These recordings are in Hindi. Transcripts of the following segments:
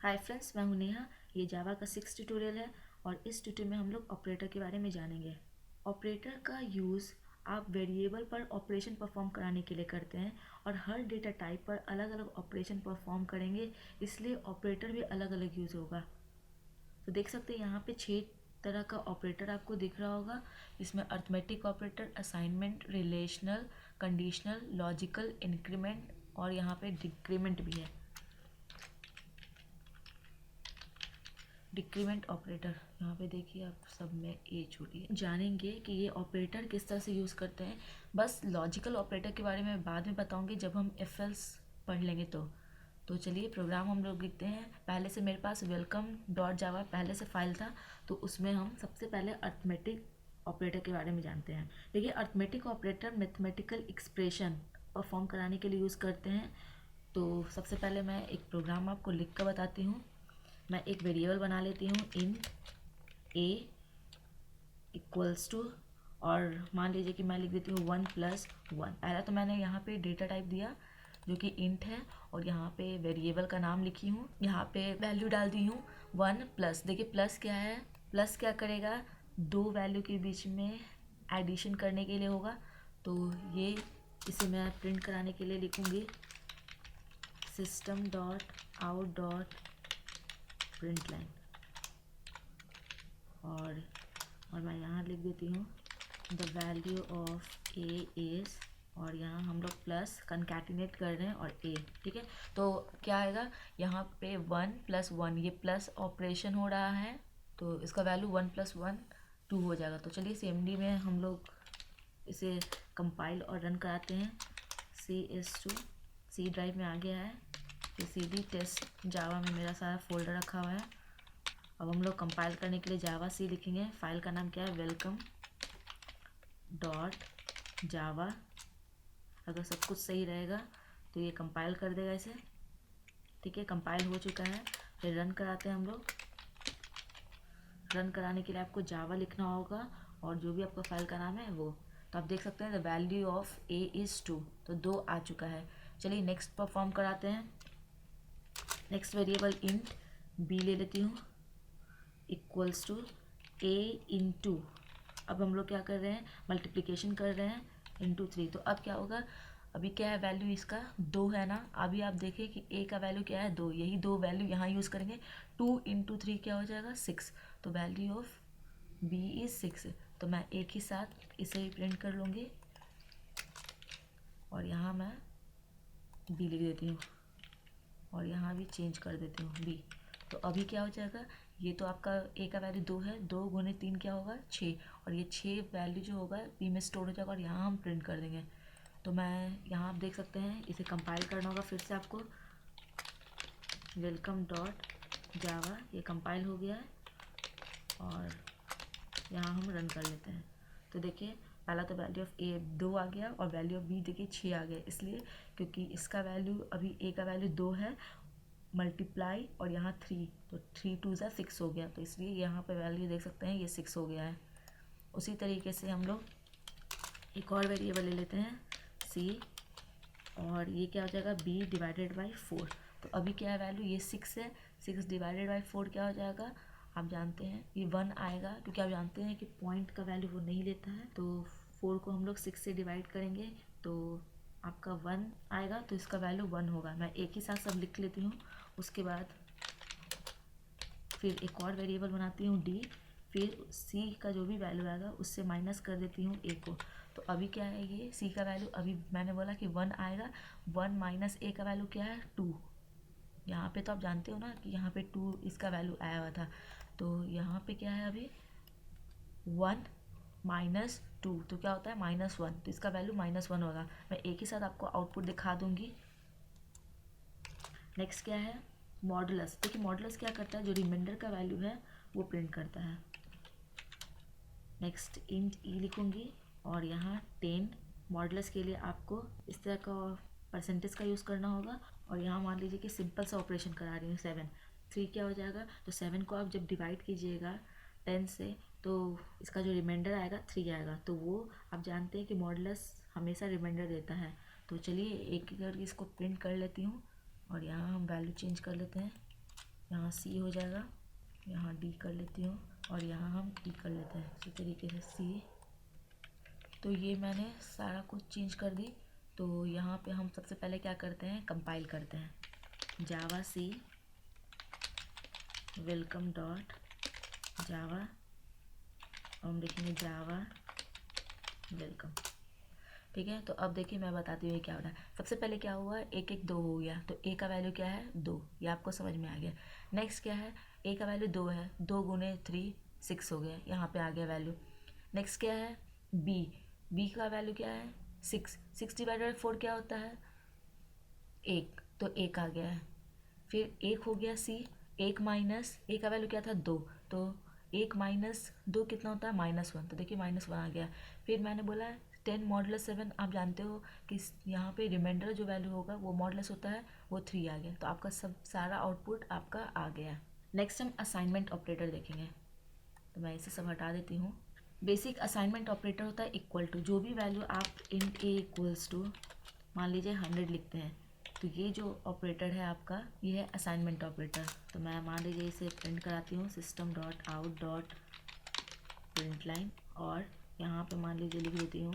हाय फ्रेंड्स, मैं हूं नेहा। ये जावा का 6 ट्यूटोरियल है और इस ट्यूटोरियल में हम लोग ऑपरेटर के बारे में जानेंगे। ऑपरेटर का यूज़ आप वेरिएबल पर ऑपरेशन परफॉर्म कराने के लिए करते हैं और हर डेटा टाइप पर अलग अलग ऑपरेशन परफॉर्म करेंगे, इसलिए ऑपरेटर भी अलग अलग यूज़ होगा। तो देख सकते हैं यहाँ पे 6 तरह का ऑपरेटर आपको दिख रहा होगा। इसमें arithmetic operator, assignment, relational, conditional, logical, increment और यहाँ पे डिक्रीमेंट भी है। डिक्रीमेंट ऑपरेटर यहाँ पे देखिए, आप सब में ए छोड़िए। जानेंगे कि ये ऑपरेटर किस तरह से यूज़ करते हैं। बस लॉजिकल ऑपरेटर के बारे में बाद में बताऊंगी जब हम एफ एल्स पढ़ लेंगे तो चलिए प्रोग्राम हम लोग लिखते हैं। पहले से मेरे पास वेलकम डॉट जावा पहले से फाइल था, तो उसमें हम सबसे पहले अर्थमेटिक ऑपरेटर के बारे में जानते हैं। देखिए, arithmetic operator mathematical expression perform कराने के लिए यूज़ करते हैं। तो सबसे पहले मैं एक प्रोग्राम आपको लिख कर बताती हूँ। मैं एक वेरिएबल बना लेती हूँ, इंट ए इक्वल्स टू, और मान लीजिए कि मैं लिख देती हूँ 1+1। पहला तो मैंने यहाँ पे डेटा टाइप दिया जो कि इंट है, और यहाँ पे वेरिएबल का नाम लिखी हूँ, यहाँ पे वैल्यू डाल दी हूँ 1+। देखिए प्लस क्या है, प्लस क्या करेगा, दो वैल्यू के बीच में एडिशन करने के लिए होगा। तो ये इसे मैं प्रिंट कराने के लिए लिखूँगी system dot out dot print line, और मैं यहाँ लिख देती हूँ the value of A is, और यहाँ हम लोग प्लस कंकैटिनेट कर रहे हैं और ए, ठीक है। तो क्या आएगा यहाँ पे 1+1, ये प्लस ऑपरेशन हो रहा है, तो इसका वैल्यू 1+1 2 हो जाएगा। तो चलिए CMD में हम लोग इसे कंपाइल और रन कराते हैं। C ड्राइव में आ गया है, तो CD टेस्ट जावा में मेरा सारा फोल्डर रखा हुआ है। अब हम लोग कंपाइल करने के लिए जावा सी लिखेंगे। फाइल का नाम क्या है, वेलकम डॉट जावा। अगर सब कुछ सही रहेगा तो ये कंपाइल कर देगा इसे, ठीक है। कंपाइल हो चुका है, फिर रन कराते हैं हम लोग। रन कराने के लिए आपको जावा लिखना होगा और जो भी आपका फाइल का नाम है वो। तो आप देख सकते हैं the value of A is 2, तो 2 आ चुका है। चलिए नेक्स्ट परफॉर्म कराते हैं। नेक्स्ट वेरिएबल इंट बी ले लेती हूँ इक्वल्स टू ए इंटू, अब हम लोग क्या कर रहे हैं, मल्टीप्लिकेशन कर रहे हैं, इंटू 3। तो अब क्या होगा, अभी क्या है वैल्यू इसका 2 है ना। अभी आप देखिए कि ए का वैल्यू क्या है 2, यही 2 वैल्यू यहाँ यूज़ करेंगे। 2 × 3 क्या हो जाएगा 6, तो वैल्यू ऑफ बी इज़ 6। तो मैं एक ही साथ इसे भी प्रिंट कर लूँगी और यहाँ मैं बी लिख देती हूँ और यहाँ भी चेंज कर देती हूँ बी। तो अभी क्या हो जाएगा, ये तो आपका ए का वैल्यू 2 है, 2 × 3 क्या होगा 6, और ये 6 वैल्यू जो होगा बी में स्टोर हो जाएगा और यहाँ हम प्रिंट कर देंगे। तो मैं यहाँ आप देख सकते हैं, इसे कंपाइल करना होगा फिर से आपको। वेलकम डॉट जावा, ये कंपाइल हो गया है और यहाँ हम रन कर लेते हैं। तो देखिए पहला तो वैल्यू ऑफ ए 2 आ गया और वैल्यू ऑफ बी देखिए 6 आ गया, इसलिए क्योंकि इसका वैल्यू अभी ए का वैल्यू 2 है, मल्टीप्लाई और यहाँ 3, तो 3 2 ज़ा 6 हो गया, तो इसलिए यहाँ पे वैल्यू देख सकते हैं ये 6 हो गया है। उसी तरीके से हम लोग एक और वेरिएबल ले लेते हैं सी, और ये क्या हो जाएगा b/4। तो अभी क्या है वैल्यू, ये 6 है, 6/4 क्या हो जाएगा, आप जानते हैं ये 1 आएगा, क्योंकि आप जानते हैं कि पॉइंट का वैल्यू वो नहीं लेता है। तो 4 को हम लोग 6 से डिवाइड करेंगे तो आपका 1 आएगा, तो इसका वैल्यू 1 होगा। मैं एक ही साथ सब लिख लेती हूँ। उसके बाद फिर एक और वेरिएबल बनाती हूँ डी, फिर सी का जो भी वैल्यू आएगा उससे माइनस कर देती हूँ ए को। तो अभी क्या है, ये सी का वैल्यू अभी मैंने बोला कि 1 आएगा, 1 माइनस ए का वैल्यू क्या है 2। यहाँ पे तो आप जानते हो ना कि यहाँ पे 2 इसका वैल्यू आया हुआ था, तो यहाँ पे क्या है अभी 1 माइनस 2, तो क्या होता है -1, तो इसका वैल्यू -1 होगा। मैं एक ही साथ आपको आउटपुट दिखा दूंगी। नेक्स्ट क्या है, मॉडुलस। देखिए मॉडुलस क्या करता है, जो रिमाइंडर का वैल्यू है वो प्रिंट करता है। नेक्स्ट इंट ई लिखूँगी और यहाँ 10, मॉडुलस के लिए आपको इस तरह का परसेंटेज का यूज़ करना होगा, और यहाँ मान लीजिए कि सिंपल सा ऑपरेशन करा रही हूँ 7, 3 क्या हो जाएगा, तो 7 को आप जब डिवाइड कीजिएगा 10 से तो इसका जो रिमाइंडर आएगा 3 आएगा। तो वो आप जानते हैं कि मॉडुलस हमेशा रिमाइंडर देता है। तो चलिए एक एक करके इसको प्रिंट कर लेती हूँ और यहाँ हम वैल्यू चेंज कर लेते हैं। यहाँ सी हो जाएगा, यहाँ डी कर लेती हूँ और यहाँ हम ई कर लेते हैं इसी तरीके से सी। तो ये मैंने सारा कुछ चेंज कर दी। तो यहाँ पे हम सबसे पहले क्या करते हैं, कंपाइल करते हैं जावा सी वेलकम डॉट जावा, हम लिखेंगे जावा वेलकम। ठीक है, तो अब देखिए मैं बताती हूँ क्या हो रहा है। सबसे पहले क्या हुआ, एक एक दो हो गया, तो ए का वैल्यू क्या है 2, ये आपको समझ में आ गया। नेक्स्ट क्या है, ए का वैल्यू 2 है, 2 गुने 3 6 हो गया, यहाँ पे आ गया वैल्यू। नेक्स्ट क्या है बी, बी का वैल्यू क्या है 6, 6 डिवाइडेड बाई 4 क्या होता है 1, तो 1 आ गया है। फिर 1 हो गया सी, 1 माइनस ए का वैल्यू क्या था 2, तो 1 माइनस 2 कितना होता है -1, तो देखिए -1 आ गया। फिर मैंने बोला 10 मॉडुलस 7, आप जानते हो कि यहाँ पे रिमाइंडर जो वैल्यू होगा वो मॉडुलस होता है, वो 3 आ गया, तो आपका सब सारा आउटपुट आपका आ गया। नेक्स्ट हम असाइनमेंट ऑपरेटर देखेंगे, तो मैं इसे सब हटा देती हूँ। बेसिक असाइनमेंट ऑपरेटर होता है इक्वल टू, जो भी वैल्यू आप इंट ए इक्वल्स टू मान लीजिए 100 लिखते हैं, तो ये जो ऑपरेटर है आपका ये है असाइनमेंट ऑपरेटर। तो मैं मान लीजिए इसे प्रिंट कराती हूँ system dot out dot print line, और यहाँ पे मान लीजिए लिख देती हूँ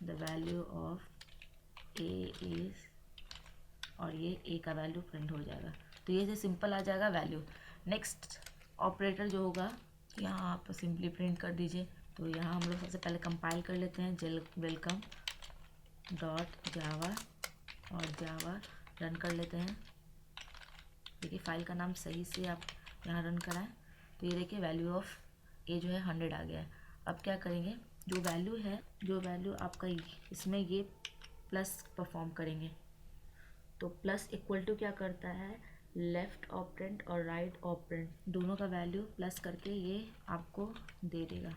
the value of A is, और ये ए का वैल्यू प्रिंट हो जाएगा। तो ये जो सिंपल आ जाएगा वैल्यू। नेक्स्ट ऑपरेटर जो होगा यहाँ आप सिंपली प्रिंट कर दीजिए। तो यहाँ हम लोग सबसे पहले कंपाइल कर लेते हैं जेल वेलकम डॉट जावा, और जावा रन कर लेते हैं। देखिए फाइल का नाम सही से आप यहाँ रन कराएं, तो ये देखिए वैल्यू ऑफ ए जो है 100 आ गया है। अब क्या करेंगे, जो वैल्यू है, जो वैल्यू आपका इसमें ये प्लस परफॉर्म करेंगे। तो प्लस इक्वल टू क्या करता है, लेफ़्ट ऑपरेंड और राइट ऑपरेंड दोनों का वैल्यू प्लस करके ये आपको दे देगा।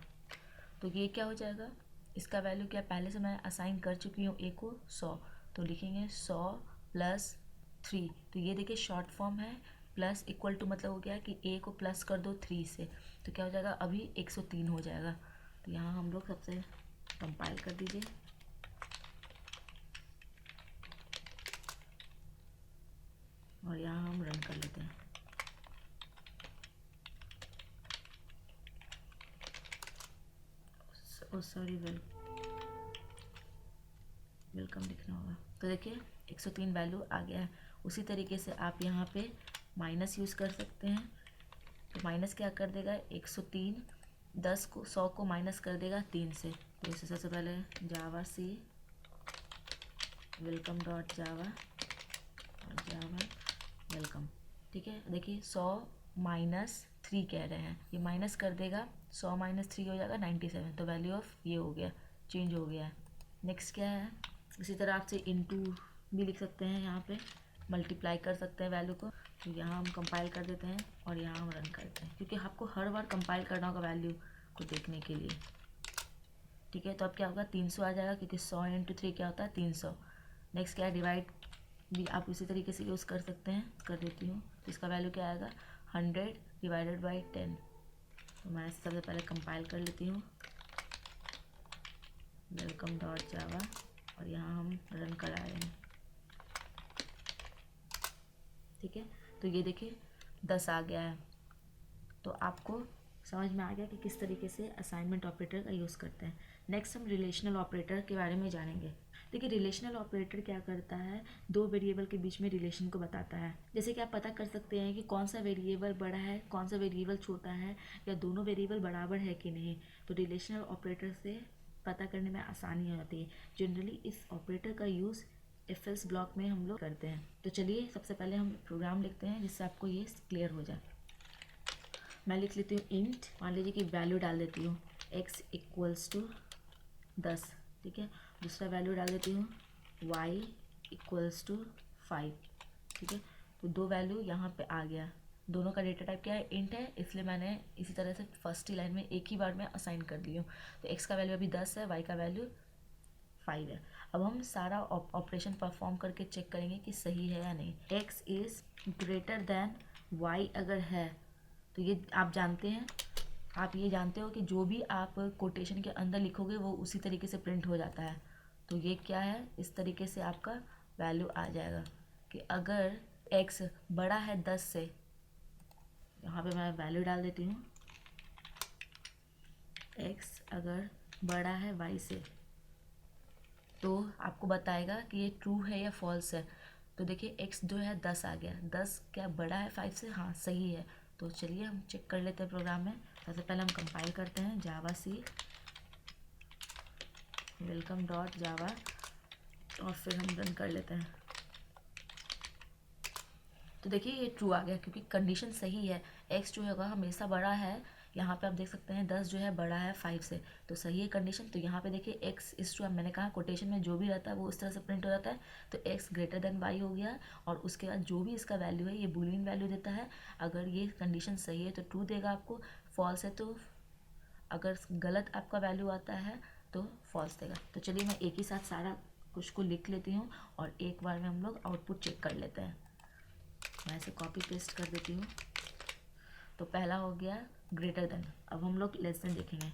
तो ये क्या हो जाएगा, इसका वैल्यू क्या पहले से मैं असाइन कर चुकी हूँ ए को 100, तो लिखेंगे 100 + 3, तो ये देखिए शॉर्ट फॉर्म है। प्लस इक्वल टू मतलब हो गया कि ए को प्लस कर दो 3 से, तो क्या हो जाएगा अभी 103 हो जाएगा। तो यहाँ हम लोग सबसे कंपाइल कर दीजिए, और यहाँ हम रन कर लेते हैं। सॉरी वेलकम लिखना होगा। तो देखिए 103 वैल्यू आ गया है। उसी तरीके से आप यहाँ पे माइनस यूज़ कर सकते हैं। तो माइनस क्या कर देगा 103, 100 को माइनस कर देगा 3 से। तो इसे सबसे पहले जावा सी वेलकम डॉट जावा और जावा वेलकम। ठीक है, देखिए 100 - 3 कह रहे हैं, ये माइनस कर देगा, 100 - 3 हो जाएगा 97, तो वैल्यू ऑफ ये हो गया, चेंज हो गया है। नेक्स्ट क्या है, इसी तरह आपसे इनटू भी लिख सकते हैं, यहाँ पे मल्टीप्लाई कर सकते हैं वैल्यू को। तो यहाँ हम कंपाइल कर देते हैं और यहाँ हम रन करते हैं, क्योंकि आपको हर बार कंपाइल करना होगा वैल्यू को देखने के लिए। ठीक है, तो अब क्या होगा 300 आ जाएगा, क्योंकि 100 × 3 क्या होता है 300। नेक्स्ट क्या है, डिवाइड भी आप उसी तरीके से यूज़ कर सकते हैं, कर देती हूँ। तो इसका वैल्यू क्या आएगा 100 ÷ 10। तो मैं सबसे पहले कंपाइल कर लेती हूँ वेलकम डॉट जावा, और यहाँ हम रन करा रहे हैं। ठीक है, तो ये देखिए 10 आ गया है। तो आपको समझ में आ गया कि किस तरीके से असाइनमेंट ऑपरेटर का यूज़ करते हैं। नेक्स्ट हम रिलेशनल ऑपरेटर के बारे में जानेंगे। देखिए रिलेशनल ऑपरेटर क्या करता है, दो वेरिएबल के बीच में रिलेशन को बताता है। जैसे कि आप पता कर सकते हैं कि कौन सा वेरिएबल बड़ा है, कौन सा वेरिएबल छोटा है, या दोनों वेरिएबल बराबर है कि नहीं। तो रिलेशनल ऑपरेटर से पता करने में आसानी हो जाती है। जनरली इस ऑपरेटर का यूज़ एफ एल्स ब्लॉक में हम लोग करते हैं। तो चलिए सबसे पहले हम प्रोग्राम लिखते हैं जिससे आपको ये क्लियर हो जाए। मैं लिख लेती हूँ इंट, मान लीजिए कि वैल्यू डाल देती हूँ x = 10। ठीक है, दूसरा वैल्यू डाल देती हूँ y = 5। ठीक है, तो दो वैल्यू यहाँ पे आ गया। दोनों का डेटा टाइप क्या है इंट है, इसलिए मैंने इसी तरह से फर्स्ट ही लाइन में एक ही बार में असाइन कर दी हूँ। तो x का वैल्यू अभी 10 है, y का वैल्यू 5 है। अब हम सारा ऑपरेशन परफॉर्म करके चेक करेंगे कि सही है या नहीं। x > y अगर है तो ये आप जानते हैं, आप ये जानते हो कि जो भी आप कोटेशन के अंदर लिखोगे वो उसी तरीके से प्रिंट हो जाता है। तो ये क्या है, इस तरीके से आपका वैल्यू आ जाएगा कि अगर x बड़ा है 10 से, यहाँ पे मैं वैल्यू डाल देती हूँ, x अगर बड़ा है y से तो आपको बताएगा कि ये ट्रू है या फॉल्स है। तो देखिए x जो है 10 आ गया, 10 क्या बड़ा है 5 से, हाँ सही है। तो चलिए हम चेक कर लेते हैं प्रोग्राम में। सबसे पहले हम कंपाइल करते हैं जावा सी वेलकम डॉट जावा और फिर हम रन कर लेते हैं। तो देखिए ये ट्रू आ गया क्योंकि कंडीशन सही है, x जो होगा हमेशा बड़ा है। यहाँ पे आप देख सकते हैं 10 जो है बड़ा है 5 से, तो सही है कंडीशन। तो यहाँ पे देखिए x इज ट्रू, मैंने कहा कोटेशन में जो भी रहता है वो उस तरह से प्रिंट हो जाता है। तो x ग्रेटर देन y हो गया और उसके बाद जो भी इसका वैल्यू है ये बूलियन वैल्यू देता है। अगर ये कंडीशन सही है तो ट्रू देगा आपको, फॉल्स है तो, अगर गलत आपका वैल्यू आता है तो फॉल्स देगा। तो चलिए मैं एक ही साथ सारा कुछ को लिख लेती हूँ और एक बार में हम लोग आउटपुट चेक कर लेते हैं। मैं इसे कॉपी पेस्ट कर देती हूँ। तो पहला हो गया ग्रेटर देन, अब हम लोग लेस देन देखेंगे।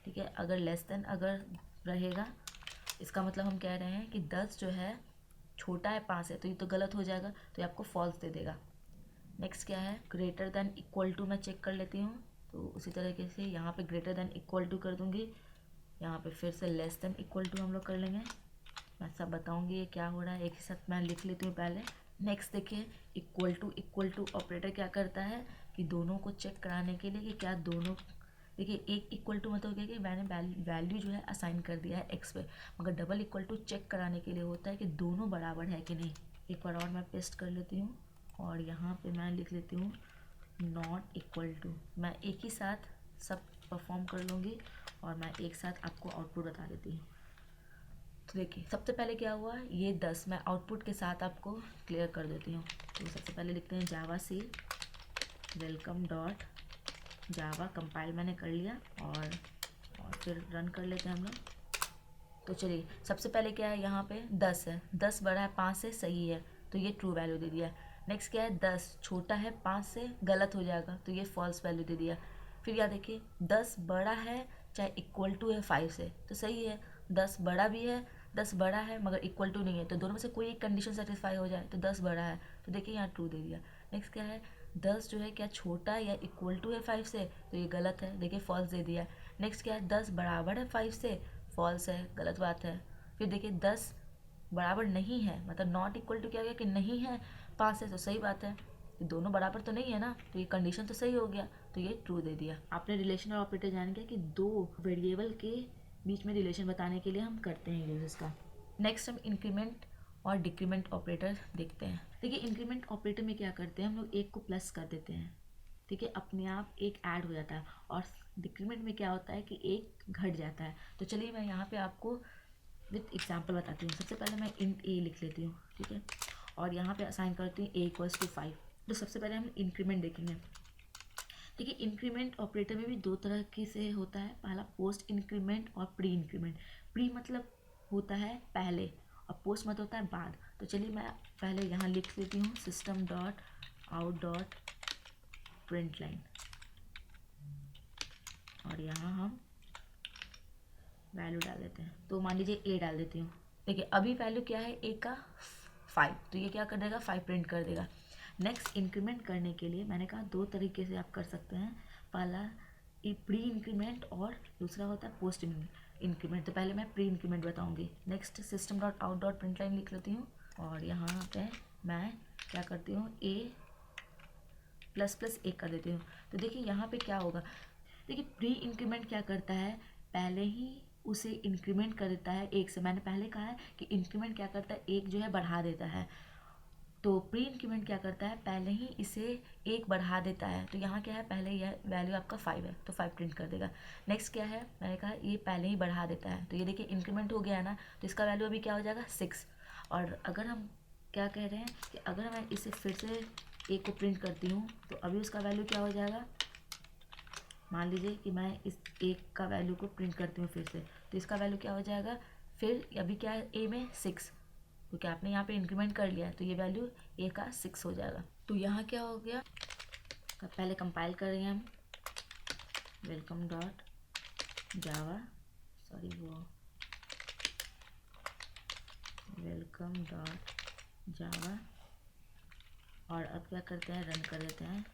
ठीक है, अगर लेस देन अगर रहेगा इसका मतलब हम कह रहे हैं कि 10 जो है छोटा है 5 है, तो ये तो गलत हो जाएगा, तो ये आपको फॉल्स दे देगा। नेक्स्ट क्या है, ग्रेटर देन इक्वल टू मैं चेक कर लेती हूँ। तो उसी तरीके से यहाँ पे ग्रेटर देन इक्वल टू कर दूँगी, यहाँ पे फिर से लेस देन इक्वल टू हम लोग कर लेंगे। मैं सब बताऊँगी ये क्या हो रहा है, एक ही साथ मैं लिख लेती हूँ पहले। नेक्स्ट देखिए इक्वल टू ऑपरेटर क्या करता है कि दोनों को चेक कराने के लिए कि क्या दोनों, देखिए एक इक्वल टू मतलब क्या कि मैंने वैल्यू जो है असाइन कर दिया है x पे, मगर डबल इक्वल टू चेक कराने के लिए होता है कि दोनों बराबर है कि नहीं। एक बार और मैं पेस्ट कर लेती हूँ और यहाँ पे मैं लिख लेती हूँ नॉट इक्वल टू। मैं एक ही साथ सब परफॉर्म कर लूँगी और मैं एक साथ आपको आउटपुट बता देती हूँ। तो देखिए सबसे पहले क्या हुआ, ये 10 मैं आउटपुट के साथ आपको क्लियर कर देती हूँ। तो सबसे पहले लिखते हैं जावा सी वेलकम डॉट जावा, कंपाइल मैंने कर लिया और फिर रन कर लेते हैं हम लोग। तो चलिए सबसे पहले क्या है, यहाँ पे 10 है, 10 बड़ा है 5 से, सही है, तो ये ट्रू वैल्यू दे दिया। नेक्स्ट क्या है, 10 छोटा है 5 से, गलत हो जाएगा, तो ये फॉल्स वैल्यू दे दिया। फिर यहाँ देखिए 10 बड़ा है चाहे इक्वल टू है 5 से, तो सही है, 10 बड़ा भी है, 10 बड़ा है मगर इक्वल टू नहीं है, तो दोनों में से कोई एक कंडीशन सेटिस्फाई हो जाए तो 10 बड़ा है, तो देखिए यहाँ ट्रू दे दिया। नेक्स्ट क्या है, 10 जो है क्या छोटा है या इक्वल टू है 5 से, तो ये गलत है, देखिए फॉल्स दे दिया। नेक्स्ट क्या है, 10 बराबर है 5 से, फॉल्स है, गलत बात है। फिर देखिए 10 बराबर नहीं है, मतलब नॉट इक्वल टू क्या हो गया कि नहीं है 5 से, तो सही बात है, ये दोनों बराबर तो नहीं है ना, तो ये कंडीशन तो सही हो गया, तो ये ट्रू दे दिया। आपने रिलेशनल ऑपरेटर जान गया कि दो वेरिएबल के बीच में रिलेशन बताने के लिए हम करते हैं यूज इसका। नेक्स्ट हम इंक्रीमेंट और डिक्रीमेंट ऑपरेटर देखते हैं। देखिए इंक्रीमेंट ऑपरेटर में क्या करते हैं, हम लोग एक को प्लस कर देते हैं, ठीक है, अपने आप एक ऐड हो जाता है। और डिक्रीमेंट में क्या होता है कि एक घट जाता है। तो चलिए मैं यहाँ पे आपको विथ एग्जांपल बताती हूँ। सबसे पहले मैं इंट ए लिख लेती हूँ, ठीक है, और यहाँ पे असाइन करती हूँ ए इक्वल्स टू 5। तो सबसे पहले हम इंक्रीमेंट देखेंगे। देखिए इंक्रीमेंट ऑपरेटर में भी दो तरह की से होता है, पहला पोस्ट इंक्रीमेंट और प्री इंक्रीमेंट। प्री मतलब होता है पहले और पोस्ट मतलब होता है बाद। तो चलिए मैं पहले यहाँ लिख लेती हूँ system dot out dot print line और यहाँ हम वैल्यू डाल देते हैं। तो मान लीजिए ए डाल देती हूँ। देखिए अभी वैल्यू क्या है ए का 5, तो ये क्या कर देगा 5 प्रिंट कर देगा। नेक्स्ट इंक्रीमेंट करने के लिए मैंने कहा दो तरीके से आप कर सकते हैं, पहला प्री इंक्रीमेंट और दूसरा होता है पोस्ट इंक्रीमेंट। तो पहले मैं प्री इंक्रीमेंट बताऊंगी। Next system dot out dot print line लिख लेती हूँ और यहाँ पे मैं क्या करती हूँ ए प्लस प्लस एक कर देती हूँ। तो देखिए यहाँ पे क्या होगा, देखिए प्री इंक्रीमेंट क्या करता है, पहले ही उसे इंक्रीमेंट कर देता है एक से। मैंने पहले कहा है कि इंक्रीमेंट क्या करता है, एक जो है बढ़ा देता है। तो प्री इंक्रीमेंट क्या करता है, पहले ही इसे एक बढ़ा देता है। तो यहाँ क्या है, पहले यह वैल्यू आपका 5 है तो 5 प्रिंट कर देगा। नेक्स्ट क्या है, मैंने कहा ये पहले ही बढ़ा देता है, तो ये देखिए इंक्रीमेंट हो गया है ना, तो इसका वैल्यू अभी क्या हो जाएगा 6। और अगर हम क्या कह रहे हैं कि अगर मैं इसे फिर से एक को प्रिंट करती हूँ तो अभी उसका वैल्यू क्या हो जाएगा, मान लीजिए कि मैं इस एक का वैल्यू को प्रिंट करती हूँ फिर से, तो इसका वैल्यू क्या हो जाएगा, फिर अभी क्या है ए में 6, क्योंकि आपने यहाँ पे इंक्रीमेंट कर लिया है तो ये वैल्यू ए का 6 हो जाएगा। तो यहाँ क्या हो गया, पहले कंपाइल कर रहे हैं हम वेलकम डॉट जावा, सॉरी वो वेलकम डॉट जावा और अब क्या करते हैं, रन कर देते हैं।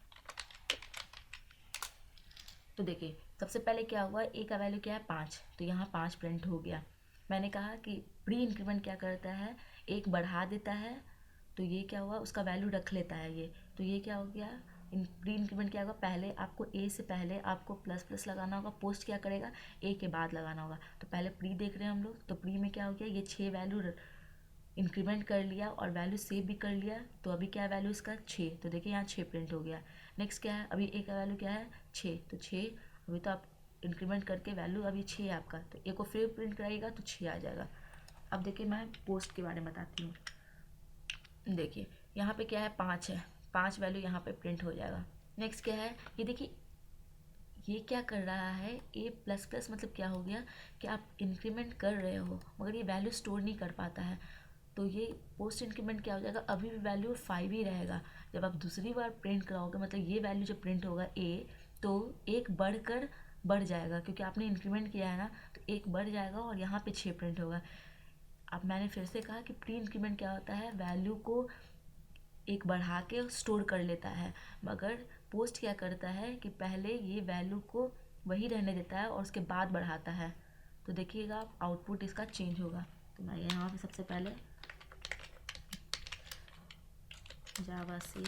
तो देखिए सबसे पहले क्या हुआ, ए का वैल्यू क्या है 5, तो यहाँ 5 प्रिंट हो गया। मैंने कहा कि प्री इंक्रीमेंट क्या करता है, एक बढ़ा देता है, तो ये क्या हुआ, उसका वैल्यू रख लेता है ये। तो ये क्या हो गया, प्री इंक्रीमेंट क्या होगा, पहले आपको ए से पहले आपको प्लस प्लस लगाना होगा, पोस्ट क्या करेगा, ए के बाद लगाना होगा। तो पहले प्री देख रहे हैं हम लोग, तो प्री में क्या हो गया, ये 6 वैल्यू इंक्रीमेंट कर लिया और वैल्यू सेव भी कर लिया। तो अभी क्या है वैल्यू इसका 6, तो देखिए यहाँ 6 प्रिंट हो गया। नेक्स्ट क्या है, अभी ए का वैल्यू क्या है 6, तो 6 अभी तो आप इंक्रीमेंट करके वैल्यू अभी 6 है आपका, तो ए को फिर प्रिंट कराइएगा तो 6 आ जाएगा। अब देखिए मैं पोस्ट के बारे में बताती हूँ। देखिए यहाँ पे क्या है 5 है, 5 वैल्यू यहाँ पे प्रिंट हो जाएगा। नेक्स्ट क्या है, ये देखिए ये क्या कर रहा है, ए प्लस प्लस मतलब क्या हो गया कि आप इंक्रीमेंट कर रहे हो मगर ये वैल्यू स्टोर नहीं कर पाता है। तो ये पोस्ट इंक्रीमेंट क्या हो जाएगा, अभी भी वैल्यू 5 ही रहेगा। जब आप दूसरी बार प्रिंट कराओगे मतलब ये वैल्यू जब प्रिंट होगा ए, तो एक बढ़कर बढ़ जाएगा क्योंकि आपने इंक्रीमेंट किया है ना, तो एक बढ़ जाएगा और यहाँ पे 6 प्रिंट होगा। अब मैंने फिर से कहा कि प्री इंक्रीमेंट क्या होता है, वैल्यू को एक बढ़ा के स्टोर कर लेता है, मगर पोस्ट क्या करता है कि पहले ये वैल्यू को वही रहने देता है और उसके बाद बढ़ाता है। तो देखिएगा आप आउटपुट इसका चेंज होगा। तो मैं यहाँ पे सबसे पहले जावा सी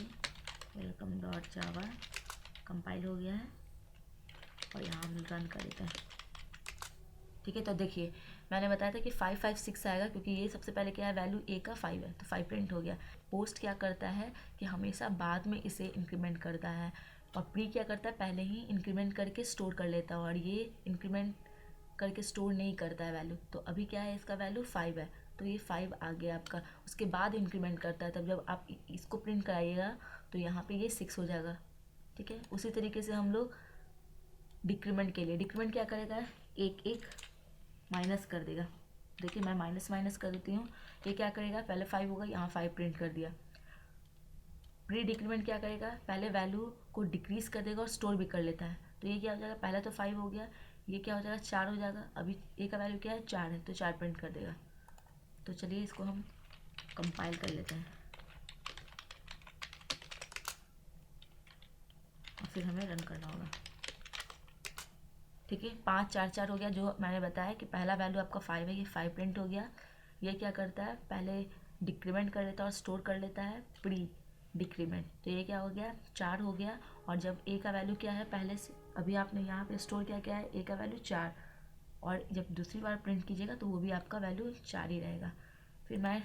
वेलकम डॉट जावा कंपाइल हो गया है और यहाँ हम रन कर देते हैं। ठीक है, तो देखिए मैंने बताया था कि 556 आएगा क्योंकि ये सबसे पहले क्या है, वैल्यू ए का 5 है तो 5 प्रिंट हो गया। पोस्ट क्या करता है कि हमेशा बाद में इसे इंक्रीमेंट करता है और प्री क्या करता है, पहले ही इंक्रीमेंट करके स्टोर कर लेता है और ये इंक्रीमेंट करके स्टोर नहीं करता है वैल्यू। तो अभी क्या है, इसका वैल्यू 5 है तो ये 5 आ गया आपका, उसके बाद इंक्रीमेंट करता है। तब जब आप इसको प्रिंट कराइएगा तो यहाँ पे ये 6 हो जाएगा। ठीक है, उसी तरीके से हम लोग डिक्रीमेंट के लिए, डिक्रीमेंट क्या करेगा, एक एक माइनस कर देगा। देखिए मैं माइनस माइनस कर देती हूँ। ये क्या करेगा, पहले 5 होगा, यहाँ 5 प्रिंट कर दिया। प्री डिक्रीमेंट क्या करेगा, पहले वैल्यू को डिक्रीज कर देगा और स्टोर भी कर लेता है। तो ये क्या हो जाएगा, पहले तो 5 हो गया, ये क्या हो जाएगा 4 हो जाएगा। अभी ए का वैल्यू क्या है 4 है तो 4 प्रिंट कर देगा। तो चलिए इसको हम कंपाइल कर लेते हैं और फिर हमें रन करना होगा। ठीक है, 5 4 4 हो गया। जो मैंने बताया कि पहला वैल्यू आपका 5 है, ये 5 प्रिंट हो गया। ये क्या करता है, पहले डिक्रीमेंट कर लेता है और स्टोर कर लेता है प्री डिक्रीमेंट। तो ये क्या हो गया 4 हो गया। और जब ए का वैल्यू क्या है, पहले से अभी आपने यहाँ पे स्टोर क्या है, ए का वैल्यू 4, और जब दूसरी बार प्रिंट कीजिएगा तो वो भी आपका वैल्यू 4 ही रहेगा। फिर मैं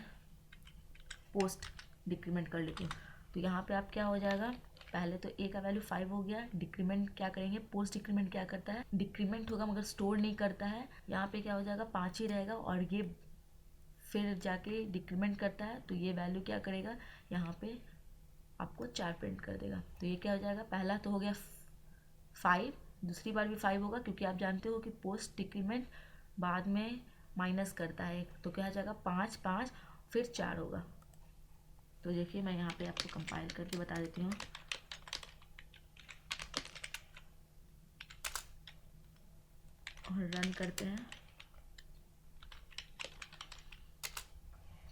पोस्ट डिक्रीमेंट कर लेती हूँ। तो यहाँ पे आप क्या हो जाएगा, पहले तो ए का वैल्यू 5 हो गया, डिक्रीमेंट क्या करेंगे, पोस्ट डिक्रीमेंट क्या करता है, डिक्रीमेंट होगा मगर स्टोर नहीं करता है। यहाँ पे क्या हो जाएगा 5 ही रहेगा और ये फिर जाके डिक्रीमेंट करता है तो ये वैल्यू क्या करेगा, यहाँ पे आपको 4 प्रिंट कर देगा। तो ये क्या हो जाएगा, पहला तो हो गया 5, दूसरी बार भी 5 होगा क्योंकि आप जानते हो कि पोस्ट डिक्रीमेंट बाद में माइनस करता है। तो क्या हो जाएगा 5 5 फिर 4 होगा। तो देखिए मैं यहाँ पे आपको कंपाइल करके बता देती हूँ। और रन करते हैं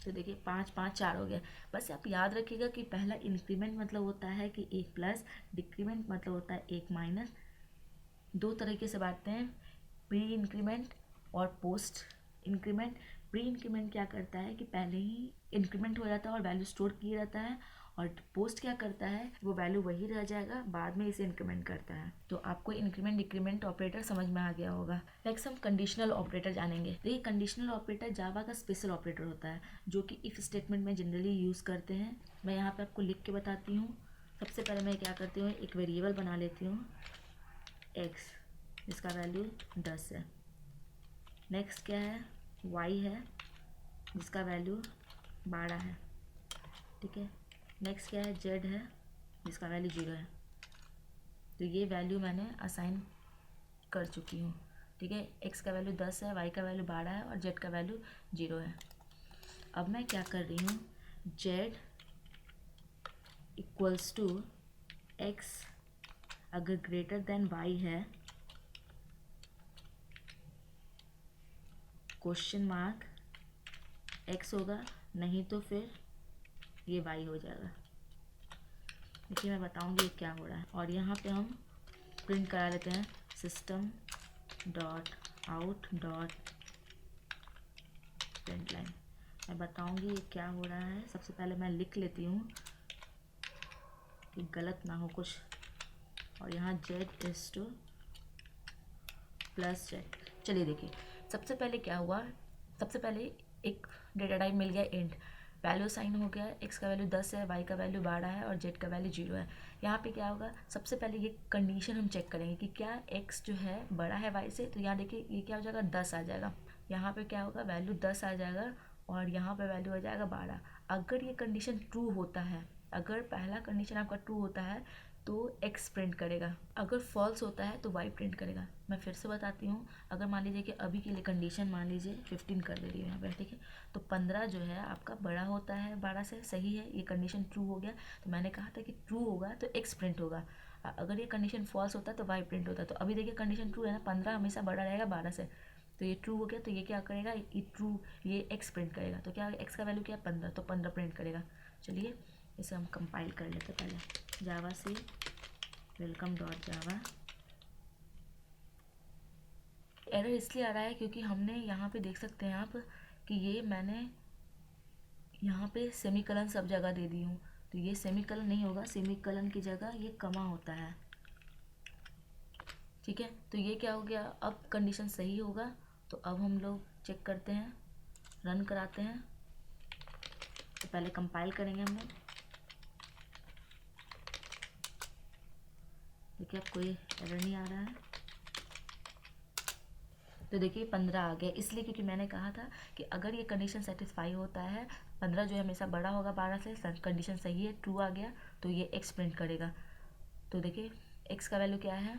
तो देखिए 5 5 4 हो गया। बस आप याद रखिएगा कि पहला इंक्रीमेंट मतलब होता है कि एक प्लस, डिक्रीमेंट मतलब होता है एक माइनस। दो तरीके से बांटते हैं, प्री इंक्रीमेंट और पोस्ट इंक्रीमेंट। प्री इंक्रीमेंट क्या करता है कि पहले ही इंक्रीमेंट हो जाता है और वैल्यू स्टोर किया जाता है, और पोस्ट क्या करता है वो वैल्यू वही रह जाएगा, बाद में इसे इंक्रीमेंट करता है। तो आपको इंक्रीमेंट डिक्रीमेंट ऑपरेटर समझ में आ गया होगा। नेक्स्ट हम कंडीशनल ऑपरेटर जानेंगे। देखिए कंडीशनल ऑपरेटर जावा का स्पेशल ऑपरेटर होता है जो कि इफ स्टेटमेंट में जनरली यूज़ करते हैं। मैं यहाँ पे आपको लिख के बताती हूँ। सबसे पहले मैं क्या करती हूँ, एक वेरिएबल बना लेती हूँ x, जिसका वैल्यू 10 है। नेक्स्ट क्या है, y है जिसका वैल्यू 12 है। ठीक है, नेक्स्ट क्या है, z है जिसका वैल्यू 0 है। तो ये वैल्यू मैंने असाइन कर चुकी हूँ। ठीक है, x का वैल्यू 10 है, y का वैल्यू 12 है और z का वैल्यू 0 है। अब मैं क्या कर रही हूँ, z इक्वल्स टू x अगर ग्रेटर देन y है, क्वेश्चन मार्क x होगा, नहीं तो फिर ये y हो जाएगा। देखिए मैं बताऊंगी ये क्या हो रहा है। और यहाँ पे हम प्रिंट करा लेते हैं system dot out dot print line. मैं बताऊंगी ये क्या हो रहा है। सबसे पहले मैं लिख लेती हूँ कि गलत ना हो कुछ। और यहाँ Z is two plus Z. चलिए देखिए सबसे पहले क्या हुआ। सबसे पहले एक डेटा टाइप मिल गया इंट, वैल्यू साइन हो गया। एक्स का वैल्यू 10 है, वाई का वैल्यू 12 है और जेड का वैल्यू 0 है। यहाँ पे क्या होगा, सबसे पहले ये कंडीशन हम चेक करेंगे कि क्या एक्स जो है बड़ा है वाई से। तो यहाँ देखिए ये क्या हो जाएगा, 10 आ जाएगा। यहाँ पे क्या होगा, वैल्यू 10 आ जाएगा और यहाँ पे वैल्यू आ जाएगा 12। अगर ये कंडीशन ट्रू होता है, अगर पहला कंडीशन आपका ट्रू होता है तो एक्स प्रिंट करेगा, अगर फॉल्स होता है तो वाई प्रिंट करेगा। मैं फिर से बताती हूँ। अगर मान लीजिए कि अभी के लिए कंडीशन मान लीजिए 15 कर दे रही है यहाँ पे, ठीक है। तो 15 जो है आपका बड़ा होता है 12 से, सही है, ये कंडीशन ट्रू हो गया। तो मैंने कहा था कि ट्रू होगा तो एक्स प्रिंट होगा, अगर ये कंडीशन फॉल्स होता है तो वाई प्रिंट होता है। तो अभी देखिए कंडीशन ट्रू है ना, 15 हमेशा बड़ा रहेगा 12 से। तो ये ट्रू हो गया, तो ये क्या करेगा, ये ट्रू, ये एक्स प्रिंट करेगा। तो क्या एक्स का वैल्यू क्या है, 15, तो 15 प्रिंट करेगा। चलिए इसे हम कंपाइल कर लेते हैं पहले। जावा सी वेलकम डॉट जावा। एरर इसलिए आ रहा है क्योंकि हमने यहाँ पे देख सकते हैं आप कि ये मैंने यहाँ पे सेमीकलन सब जगह दे दी हूँ। तो ये सेमीकलन नहीं होगा, सेमीकलन की जगह ये कमा होता है, ठीक है। तो ये क्या हो गया, अब कंडीशन सही होगा। तो अब हम लोग चेक करते हैं, रन कराते हैं। तो पहले कंपाइल करेंगे हम लोग। देखिए अब कोई एरर नहीं आ रहा है। तो देखिए 15 आ गया, इसलिए क्योंकि मैंने कहा था कि अगर ये कंडीशन सेटिस्फाई होता है, 15 जो है हमेशा बड़ा होगा 12 से, कंडीशन सही है, ट्रू आ गया, तो ये एक्स प्रिंट करेगा। तो देखिए एक्स का वैल्यू क्या है,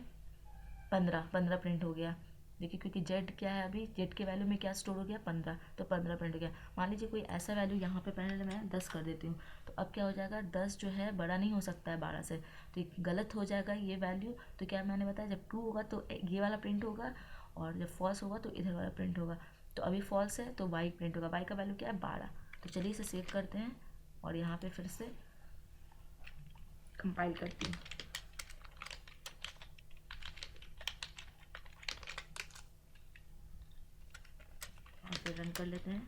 15, 15 प्रिंट हो गया। देखिए क्योंकि जेड क्या है, अभी जेड के वैल्यू में क्या स्टोर हो गया, 15, तो 15 प्रिंट हो गया। मान लीजिए कोई ऐसा वैल्यू यहाँ पे पहले मैं 10 कर देती हूँ। तो अब क्या हो जाएगा, 10 जो है बड़ा नहीं हो सकता है 12 से, तो गलत हो जाएगा ये वैल्यू। तो क्या मैंने बताया, जब ट्रू होगा तो ये वाला प्रिंट होगा और जब फॉल्स होगा तो इधर वाला प्रिंट होगा। तो अभी फॉल्स है तो वाई प्रिंट होगा, वाई का वैल्यू क्या है, 12। तो चलिए इसे सेव करते हैं और यहाँ पे फिर से कंपाइल करती हूँ। और फिर रन कर लेते हैं।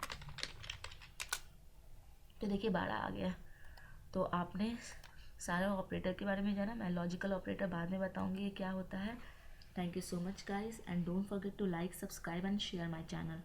तो देखिए 12 आ गया। तो आपने सारा ऑपरेटर के बारे में जाना। मैं लॉजिकल ऑपरेटर बाद में बताऊंगी ये क्या होता है। Thank you so much guys and don't forget to like, subscribe and share my channel.